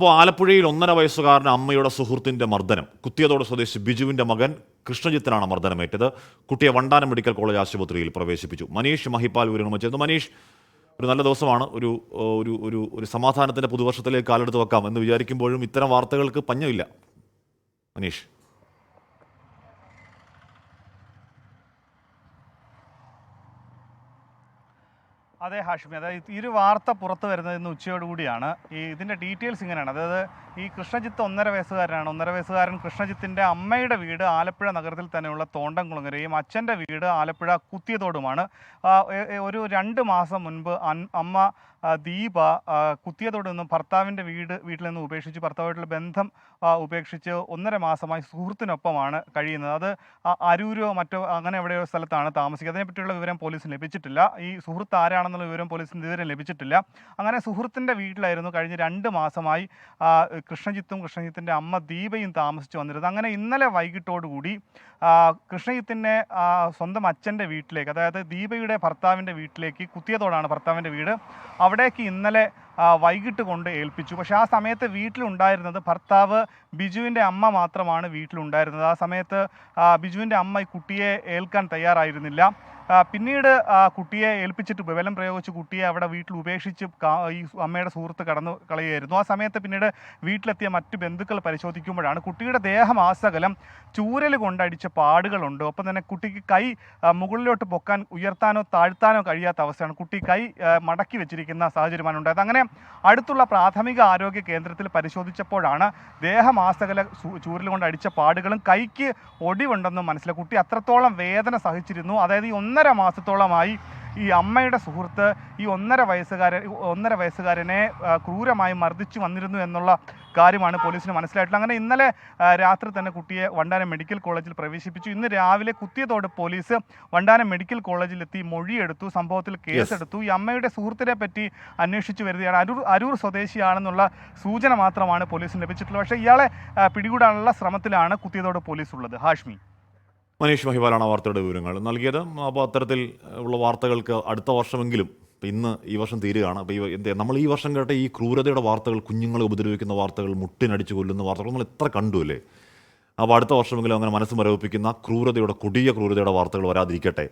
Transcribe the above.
അപ്പോൾ ആലപ്പുഴയിൽ 1.5 വയസ്സുകാരന് അമ്മയുടെ സുഹൃത്തിന്റെ മർദ്ദനം. കുത്തിയതോട് സ്വദേശി ബിജുവിന്റെ മകൻ കൃഷ്ണജിത്തിനാണ് മർദ്ദനമേറ്റത്. കുട്ടിയെ വണ്ടാനം മെഡിക്കൽ കോളേജ് ആശുപത്രിയിൽ പ്രവേശിപ്പിച്ചു. മനീഷ് മഹിപ്പാൽ വിവരങ്ങൾ ചേർന്നു. മനീഷ്, ഒരു നല്ല ദിവസമാണ്. ഒരു ഒരു ഒരു ഒരു സമാധാനത്തിന്റെ പുതുവർഷത്തിലേക്ക് കാലെടുത്ത് വെക്കാം എന്ന് വിചാരിക്കുമ്പോഴും ഇത്തരം വാർത്തകൾക്ക് പഞ്ഞമില്ല. മനീഷ്, അതെ ഹാഷ്മി, അതായത് ഈ ഒരു വാർത്ത പുറത്തു വരുന്നത് ഇന്ന് ഉച്ചയോടുകൂടിയാണ്. ഇതിൻ്റെ ഡീറ്റെയിൽസ് ഇങ്ങനെയാണ്. അതായത് ഈ കൃഷ്ണജിത്ത് 1.5 വയസ്സുകാരനാണ്. 1.5 വയസ്സുകാരൻ കൃഷ്ണജിത്തിൻ്റെ അമ്മയുടെ വീട് ആലപ്പുഴ നഗരത്തിൽ തന്നെയുള്ള തോണ്ടംകുളങ്ങരയും അച്ഛൻ്റെ വീട് ആലപ്പുഴ കുത്തിയതോടുമാണ്. ഒരു 2 മാസം മുൻപ് അമ്മ ദീപ കുത്തിയതോട് നിന്നും ഭർത്താവിൻ്റെ വീട്ടിൽ നിന്ന് ഉപേക്ഷിച്ച് ഭർത്താവായിട്ടുള്ള ബന്ധം ഉപേക്ഷിച്ച് 1.5 മാസമായി സുഹൃത്തിനൊപ്പമാണ് കഴിയുന്നത്. അത് അരൂരോ മറ്റോ അങ്ങനെ എവിടെയോ സ്ഥലത്താണ് താമസിക്കുക. അതിനെപ്പറ്റിയുള്ള വിവരം പോലീസിന് ലഭിച്ചിട്ടില്ല. ഈ സുഹൃത്ത് ആരാണെന്നുള്ള വിവരം പോലീസിന് ഇതുവരെ ലഭിച്ചിട്ടില്ല. അങ്ങനെ സുഹൃത്തിൻ്റെ വീട്ടിലായിരുന്നു കഴിഞ്ഞ 2 മാസമായി കൃഷ്ണജിത്തിൻ്റെ അമ്മ ദീപയും താമസിച്ചു വന്നിരുന്നത്. അങ്ങനെ ഇന്നലെ വൈകിട്ടോടുകൂടി കൃഷ്ണജിത്തിൻ്റെ സ്വന്തം അച്ഛൻ്റെ വീട്ടിലേക്ക്, അതായത് ദീപയുടെ ഭർത്താവിൻ്റെ വീട്ടിലേക്ക്, കുത്തിയതോടാണ് ഭർത്താവിൻ്റെ വീട്, അവിടേക്ക് ഇന്നലെ വൈകിട്ട് കൊണ്ട് ഏൽപ്പിച്ചു. പക്ഷേ ആ സമയത്ത് വീട്ടിലുണ്ടായിരുന്നത് ഭർത്താവ് ബിജുവിൻ്റെ അമ്മ മാത്രമാണ് വീട്ടിലുണ്ടായിരുന്നത്. ആ സമയത്ത് ബിജുവിൻ്റെ അമ്മ ഈ കുട്ടിയെ ഏൽക്കാൻ തയ്യാറായിരുന്നില്ല. പിന്നീട് കുട്ടിയെ ഏൽപ്പിച്ചിട്ട് ബലം പ്രയോഗിച്ച് കുട്ടിയെ അവിടെ വീട്ടിൽ ഉപേക്ഷിച്ച് ഈ അമ്മയുടെ സുഹൃത്ത് കടന്നു കളയുകയായിരുന്നു. ആ സമയത്ത് പിന്നീട് വീട്ടിലെത്തിയ മറ്റു ബന്ധുക്കൾ പരിശോധിക്കുമ്പോഴാണ് കുട്ടിയുടെ ദേഹമാസകലം ചൂരൽ കൊണ്ടടിച്ച പാടുകളുണ്ട്. ഒപ്പം തന്നെ കുട്ടിക്ക് കൈ മുകളിലോട്ട് പൊക്കാൻ, ഉയർത്താനോ താഴ്ത്താനോ കഴിയാത്ത അവസ്ഥയാണ്. കുട്ടി കൈ മടക്കി വെച്ചിരിക്കുന്ന സാഹചര്യമാണ് ഉണ്ടായത്. അങ്ങനെ അടുത്തുള്ള പ്രാഥമിക ആരോഗ്യ കേന്ദ്രത്തിൽ പരിശോധിച്ചപ്പോഴാണ് ദേഹമാസകല ചൂരൽ കൊണ്ട് അടിച്ച പാടുകളും കൈക്ക് ഒടിവുണ്ടെന്നും മനസ്സിലായി. കുട്ടി അത്രത്തോളം വേദന സഹിച്ചിരുന്നു. അതായത് ഈ 1.5 മാസത്തോളമായി ഈ അമ്മയുടെ സുഹൃത്ത് ഈ 1.5 വയസ്സുകാരനെ ക്രൂരമായി മർദ്ദിച്ചു വന്നിരുന്നു എന്നുള്ള കാര്യമാണ് പോലീസിന് മനസ്സിലായിട്ടുള്ളത്. അങ്ങനെ ഇന്നലെ രാത്രി തന്നെ കുട്ടിയെ വണ്ടാനം മെഡിക്കൽ കോളേജിൽ പ്രവേശിപ്പിച്ചു. ഇന്ന് രാവിലെ കുത്തിയതോട് പോലീസ് വണ്ടാനം മെഡിക്കൽ കോളേജിലെത്തി മൊഴിയെടുത്തു, സംഭവത്തിൽ കേസെടുത്തു. ഈ അമ്മയുടെ സുഹൃത്തിനെ പറ്റി അന്വേഷിച്ചു വരികയാണ്. അരൂർ സ്വദേശിയാണെന്നുള്ള സൂചന മാത്രമാണ് പോലീസിന് ലഭിച്ചിട്ടുള്ളത്. പക്ഷേ ഇയാളെ പിടികൂടാനുള്ള ശ്രമത്തിലാണ് കുത്തിയതോട് പോലീസ് ഉള്ളത്. ഹാഷ്മി, മനീഷ് മഹിപാലാണ് വാർത്തയുടെ വിവരങ്ങൾ നൽകിയത്. അപ്പോൾ അത്തരത്തിൽ ഉള്ള വാർത്തകൾക്ക് അടുത്ത വർഷമെങ്കിലും, ഇന്ന് ഈ വർഷം തീരുകയാണ്. അപ്പോൾ നമ്മൾ ഈ വർഷം കേട്ട ഈ ക്രൂരതയുടെ വാർത്തകൾ, കുഞ്ഞുങ്ങളെ ഉപദ്രവിക്കുന്ന വാർത്തകൾ, മുട്ടിനടിച്ച് കൊല്ലുന്ന വാർത്തകൾ നമ്മൾ എത്ര കണ്ടു അല്ലേ? അപ്പോൾ അടുത്ത വർഷമെങ്കിലും അങ്ങനെ മനസ്സ് മരവിപ്പിക്കുന്ന കൊടിയ ക്രൂരതയുടെ വാർത്തകൾ വരാതിരിക്കട്ടെ.